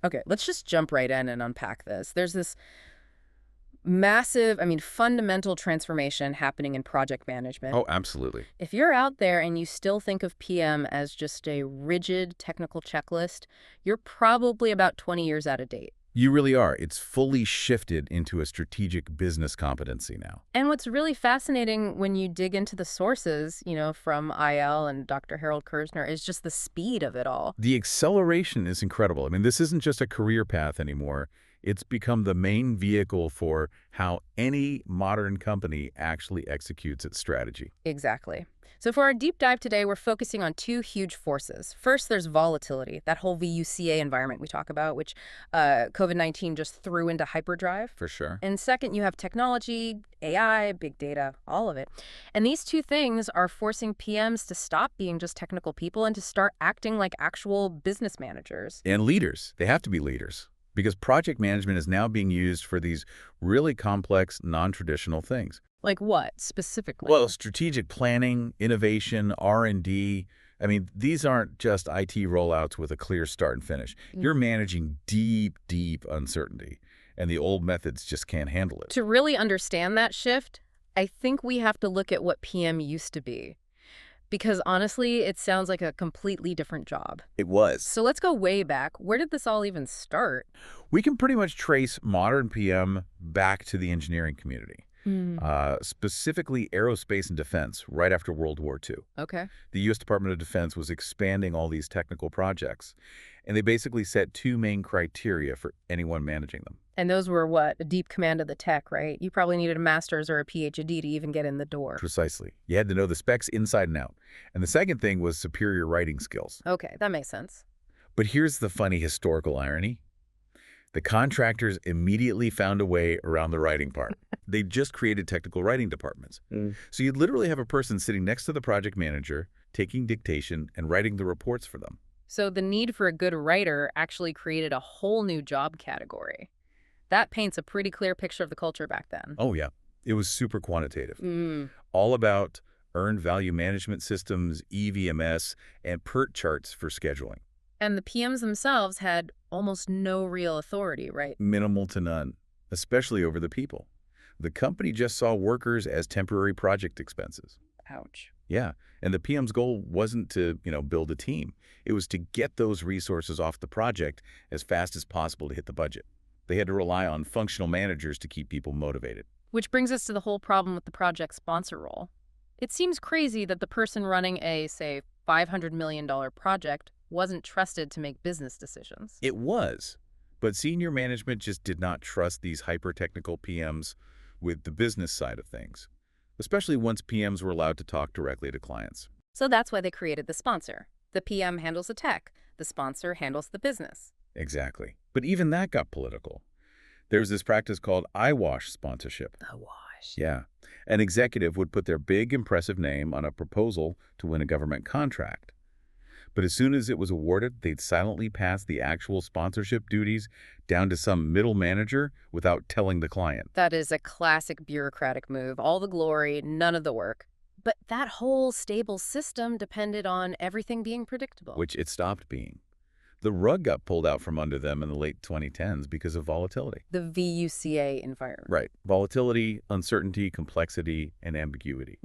Okay, let's just jump right in and unpack this. There's this massive, fundamental transformation happening in project management. Oh, absolutely. If you're out there and you still think of PM as just a rigid technical checklist, you're probably about 20 years out of date. You really are. It's fully shifted into a strategic business competency now. And what's really fascinating when you dig into the sources, from IL and Dr. Harold Kersner, is just the speed of it all. The acceleration is incredible. I mean, this isn't just a career path anymore. It's become the main vehicle for how any modern company actually executes its strategy. Exactly. So for our deep dive today, we're focusing on two huge forces. First, there's volatility, that whole VUCA environment we talk about, which COVID-19 just threw into hyperdrive. For sure. And second, you have technology, AI, big data, all of it. And these two things are forcing PMs to stop being just technical people and to start acting like actual business managers. And leaders. They have to be leaders. Because project management is now being used for these really complex, non-traditional things. Like what, specifically? Well, strategic planning, innovation, R&D. I mean, these aren't just IT rollouts with a clear start and finish. You're managing deep, deep uncertainty, and the old methods just can't handle it. To really understand that shift, I think we have to look at what PM used to be. Because honestly, it sounds like a completely different job. It was. So let's go way back. Where did this all even start? We can pretty much trace modern PM back to the engineering community. Specifically aerospace and defense, right after World War II. Okay. The U.S. Department of Defense was expanding all these technical projects, and they basically set two main criteria for anyone managing them. And those were what? A deep command of the tech, right? You probably needed a master's or a PhD to even get in the door. Precisely. You had to know the specs inside and out. And the second thing was superior writing skills. Okay, that makes sense. But here's the funny historical irony. The contractors immediately found a way around the writing part. They just created technical writing departments. So you'd literally have a person sitting next to the project manager, taking dictation and writing the reports for them. So the need for a good writer actually created a whole new job category. That paints a pretty clear picture of the culture back then. Oh, yeah. It was super quantitative. All about earned value management systems, EVMS, and PERT charts for scheduling. And the PMs themselves had almost no real authority, right? Minimal to none, especially over the people. The company just saw workers as temporary project expenses. Ouch. Yeah, and the PM's goal wasn't to, build a team. It was to get those resources off the project as fast as possible to hit the budget. They had to rely on functional managers to keep people motivated. Which brings us to the whole problem with the project sponsor role. It seems crazy that the person running a, say, $500 million project wasn't trusted to make business decisions. It was, but senior management just did not trust these hyper-technical PMs with the business side of things, especially once PMs were allowed to talk directly to clients. So that's why they created the sponsor. The PM handles the tech. The sponsor handles the business. Exactly. But even that got political. There's this practice called eyewash sponsorship. Eyewash. Yeah. An executive would put their big, impressive name on a proposal to win a government contract. But as soon as it was awarded, they'd silently pass the actual sponsorship duties down to some middle manager without telling the client. That is a classic bureaucratic move. All the glory, none of the work. But that whole stable system depended on everything being predictable. Which it stopped being. The rug got pulled out from under them in the late 2010s because of volatility. The VUCA environment. Right. Volatility, uncertainty, complexity, and ambiguity.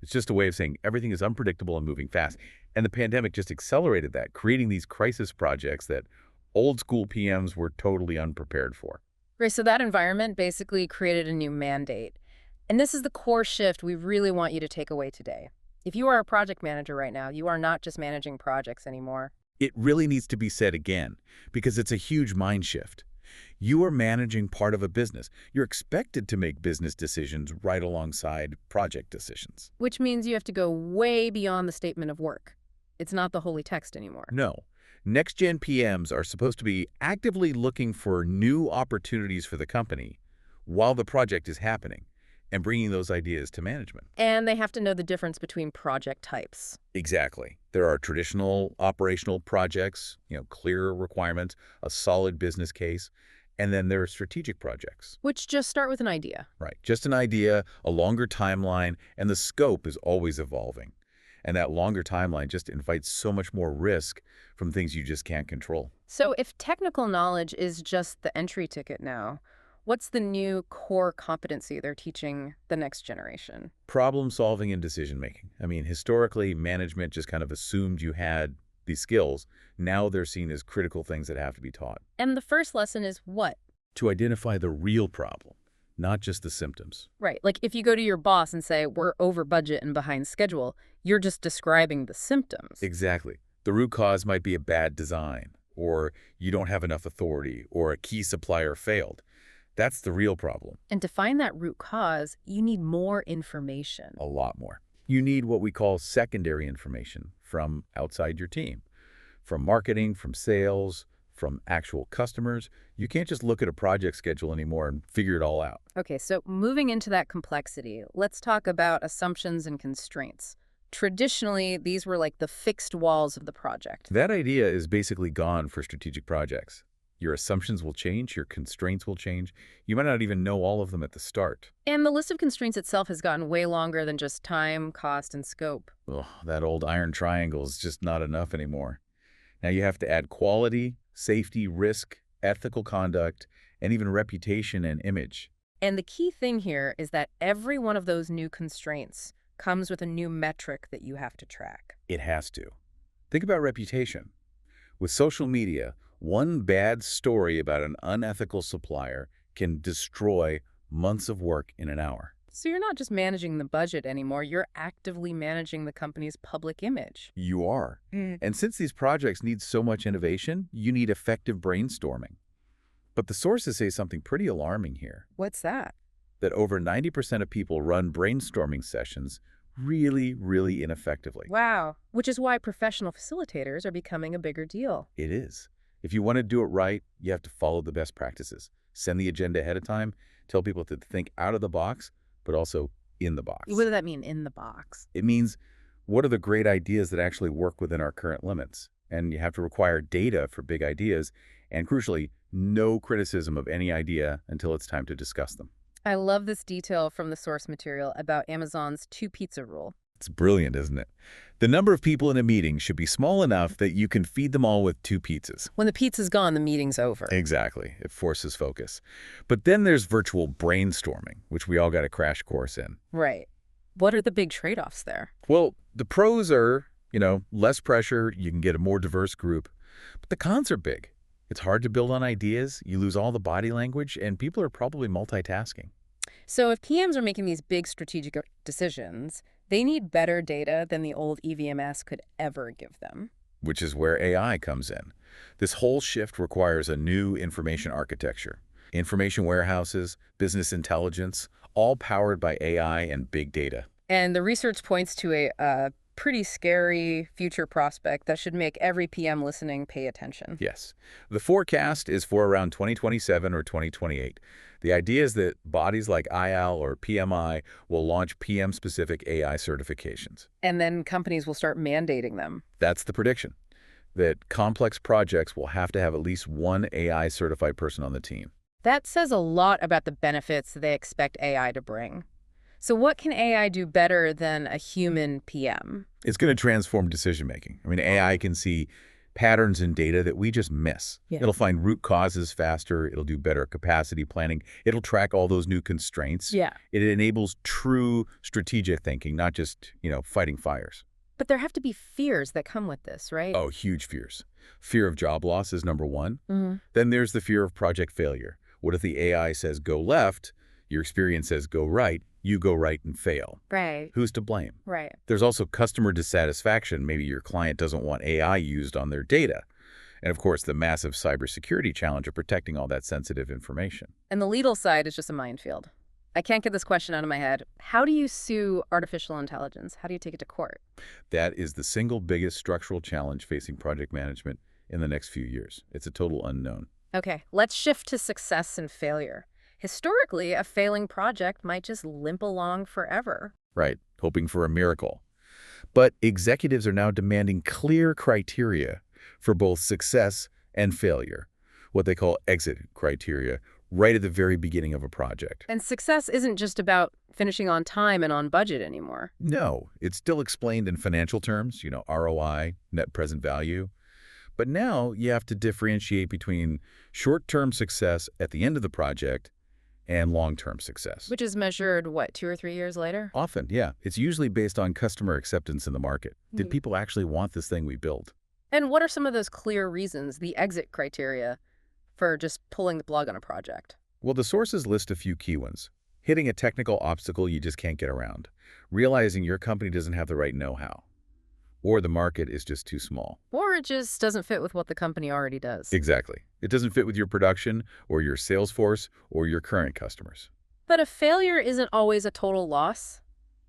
It's just a way of saying everything is unpredictable and moving fast. And the pandemic just accelerated that, creating these crisis projects that old school PMs were totally unprepared for. Right, so that environment basically created a new mandate. And this is the core shift we really want you to take away today. If you are a project manager right now, you are not just managing projects anymore. It really needs to be said again, because it's a huge mind shift. You are managing part of a business. You're expected to make business decisions right alongside project decisions. Which means you have to go way beyond the statement of work. It's not the holy text anymore. No. Next-gen PMs are supposed to be actively looking for new opportunities for the company while the project is happening and bringing those ideas to management. And they have to know the difference between project types. Exactly. There are traditional operational projects, clear requirements, a solid business case, and then there are strategic projects. Which just start with an idea. Right. Just an idea, a longer timeline, and the scope is always evolving. And that longer timeline just invites so much more risk from things you just can't control. So if technical knowledge is just the entry ticket now, what's the new core competency they're teaching the next generation? Problem solving and decision making. I mean, historically, management just kind of assumed you had these skills. Now they're seen as critical things that have to be taught. And the first lesson is what? To identify the real problem, not just the symptoms. Right. Like if you go to your boss and say, we're over budget and behind schedule, you're just describing the symptoms. Exactly. The root cause might be a bad design, or you don't have enough authority, or a key supplier failed. That's the real problem. And to find that root cause, you need more information. A lot more. You need what we call secondary information from outside your team, from marketing, from sales, from actual customers. You can't just look at a project schedule anymore and figure it all out. Okay, so moving into that complexity, let's talk about assumptions and constraints. Traditionally, these were like the fixed walls of the project. That idea is basically gone for strategic projects. Your assumptions will change, your constraints will change. You might not even know all of them at the start. And the list of constraints itself has gotten way longer than just time, cost, and scope. Ugh, that old iron triangle is just not enough anymore. Now you have to add quality, safety, risk, ethical conduct, and even reputation and image. And the key thing here is that every one of those new constraints comes with a new metric that you have to track. It has to. Think about reputation. With social media, one bad story about an unethical supplier can destroy months of work in an hour. So you're not just managing the budget anymore, you're actively managing the company's public image. You are. And since these projects need so much innovation, you need effective brainstorming. But the sources say something pretty alarming here, What's that? that over 90% of people run brainstorming sessions really ineffectively. Wow. Which is why professional facilitators are becoming a bigger deal. It is. If you want to do it right, you have to follow the best practices. Send the agenda ahead of time, tell people to think out of the box, but also in the box. What does that mean, in the box? It means, what are the great ideas that actually work within our current limits? And you have to require data for big ideas, and crucially, no criticism of any idea until it's time to discuss them. I love this detail from the source material about Amazon's two-pizza rule. It's brilliant, isn't it? The number of people in a meeting should be small enough that you can feed them all with 2 pizzas. When the pizza's gone, the meeting's over. Exactly. It forces focus. But then there's virtual brainstorming, which we all got a crash course in. Right. What are the big trade-offs there? Well, the pros are, less pressure, you can get a more diverse group. But the cons are big. It's hard to build on ideas, you lose all the body language, and people are probably multitasking. So if PMs are making these big strategic decisions, they need better data than the old EVMS could ever give them. Which is where AI comes in. This whole shift requires a new information architecture. Information warehouses, business intelligence, all powered by AI and big data. And the research points to a pretty scary future prospect that should make every PM listening pay attention. Yes. The forecast is for around 2027 or 2028. The idea is that bodies like IAL or PMI will launch PM-specific AI certifications. And then companies will start mandating them. That's the prediction, that complex projects will have to have at least one AI-certified person on the team. That says a lot about the benefits they expect AI to bring. So what can AI do better than a human PM? It's going to transform decision-making. I mean, AI can see patterns in data that we just miss. Yeah. It'll find root causes faster. It'll do better capacity planning. It'll track all those new constraints. Yeah. It enables true strategic thinking, not just, fighting fires. But there have to be fears that come with this, right? Oh, huge fears. Fear of job loss is number one. Mm-hmm. Then there's the fear of project failure. What if the AI says go left, your experience says go right, you go right and fail? Right. Who's to blame? Right. There's also customer dissatisfaction. Maybe your client doesn't want AI used on their data. And of course, the massive cybersecurity challenge of protecting all that sensitive information. And the legal side is just a minefield. I can't get this question out of my head. How do you sue artificial intelligence? How do you take it to court? That is the single biggest structural challenge facing project management in the next few years. It's a total unknown. Okay, let's shift to success and failure. Historically, a failing project might just limp along forever. Right, hoping for a miracle. But executives are now demanding clear criteria for both success and failure, what they call exit criteria, right at the very beginning of a project. And success isn't just about finishing on time and on budget anymore. No, it's still explained in financial terms, ROI, net present value. But now you have to differentiate between short-term success at the end of the project and long-term success. Which is measured, what, 2 or 3 years later? Often, yeah. It's usually based on customer acceptance in the market. Did people actually want this thing we built? And what are some of those clear reasons, the exit criteria, for just pulling the plug on a project? Well, the sources list a few key ones. Hitting a technical obstacle you just can't get around. Realizing your company doesn't have the right know-how. Or the market is just too small. Or it just doesn't fit with what the company already does. Exactly. It doesn't fit with your production or your sales force or your current customers. But a failure isn't always a total loss.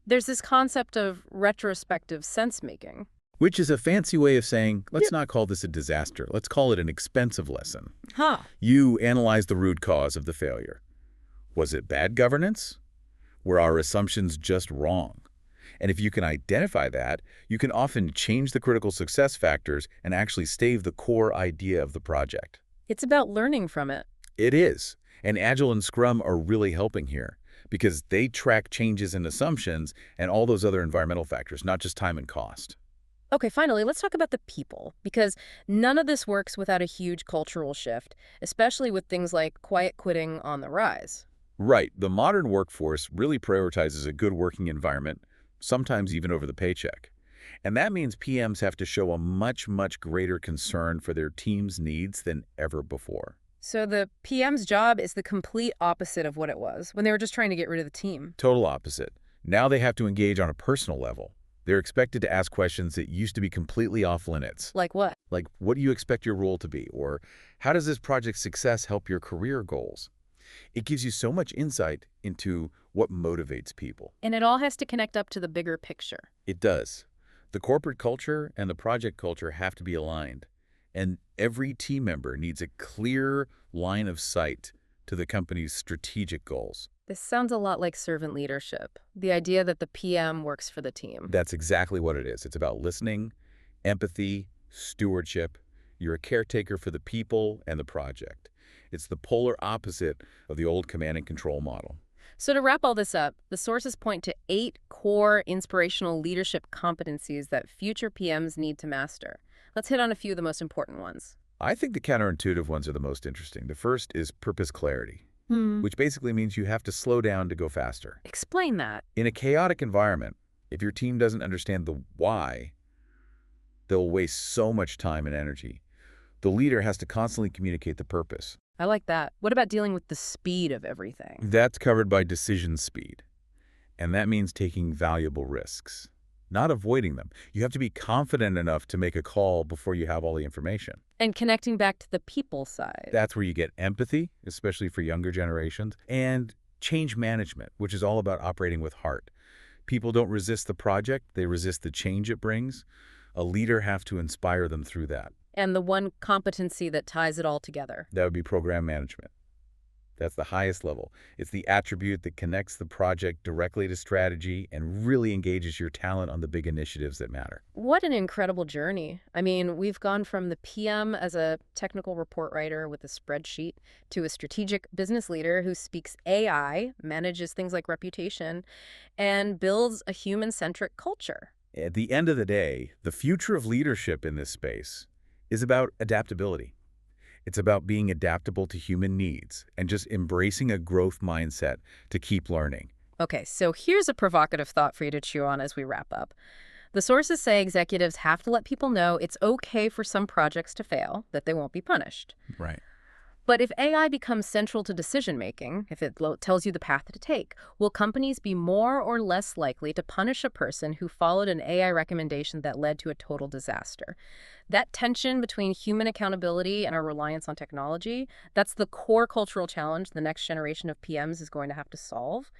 There's this concept of retrospective sense-making. Which is a fancy way of saying, let's not call this a disaster. Let's call it an expensive lesson. Huh. You analyze the root cause of the failure. Was it bad governance? Were our assumptions just wrong? And if you can identify that, you can often change the critical success factors and actually save the core idea of the project. It's about learning from it. It is. And Agile and Scrum are really helping here because they track changes in assumptions and all those other environmental factors, not just time and cost. Okay, finally, let's talk about the people, because none of this works without a huge cultural shift, especially with things like quiet quitting on the rise. Right. The modern workforce really prioritizes a good working environment, sometimes even over the paycheck. And that means PMs have to show a much, much greater concern for their team's needs than ever before. So the PM's job is the complete opposite of what it was when they were just trying to get rid of the team. Total opposite. Now they have to engage on a personal level. They're expected to ask questions that used to be completely off limits. Like what? Like, what do you expect your role to be? Or how does this project's success help your career goals? It gives you so much insight into what motivates people. And it all has to connect up to the bigger picture. It does. The corporate culture and the project culture have to be aligned. And every team member needs a clear line of sight to the company's strategic goals. This sounds a lot like servant leadership, the idea that the PM works for the team. That's exactly what it is. It's about listening, empathy, stewardship. You're a caretaker for the people and the project. It's the polar opposite of the old command and control model. So to wrap all this up, the sources point to 8 core inspirational leadership competencies that future PMs need to master. Let's hit on a few of the most important ones. I think the counterintuitive ones are the most interesting. The first is purpose clarity, which basically means you have to slow down to go faster. Explain that. In a chaotic environment, if your team doesn't understand the why, they'll waste so much time and energy. The leader has to constantly communicate the purpose. I like that. What about dealing with the speed of everything? That's covered by decision speed. And that means taking valuable risks, not avoiding them. You have to be confident enough to make a call before you have all the information. And connecting back to the people side. That's where you get empathy, especially for younger generations, and change management, which is all about operating with heart. People don't resist the project, they resist the change it brings. A leader has to inspire them through that. And the one competency that ties it all together. That would be program management. That's the highest level. It's the attribute that connects the project directly to strategy and really engages your talent on the big initiatives that matter. What an incredible journey. I mean, we've gone from the PM as a technical report writer with a spreadsheet to a strategic business leader who speaks AI, manages things like reputation, and builds a human-centric culture. At the end of the day, the future of leadership in this space is about adaptability. It's about being adaptable to human needs and just embracing a growth mindset to keep learning. Okay, so here's a provocative thought for you to chew on as we wrap up. The sources say executives have to let people know it's okay for some projects to fail, that they won't be punished. Right. But if AI becomes central to decision-making, if it tells you the path to take, will companies be more or less likely to punish a person who followed an AI recommendation that led to a total disaster? That tension between human accountability and our reliance on technology, that's the core cultural challenge the next generation of PMs is going to have to solve.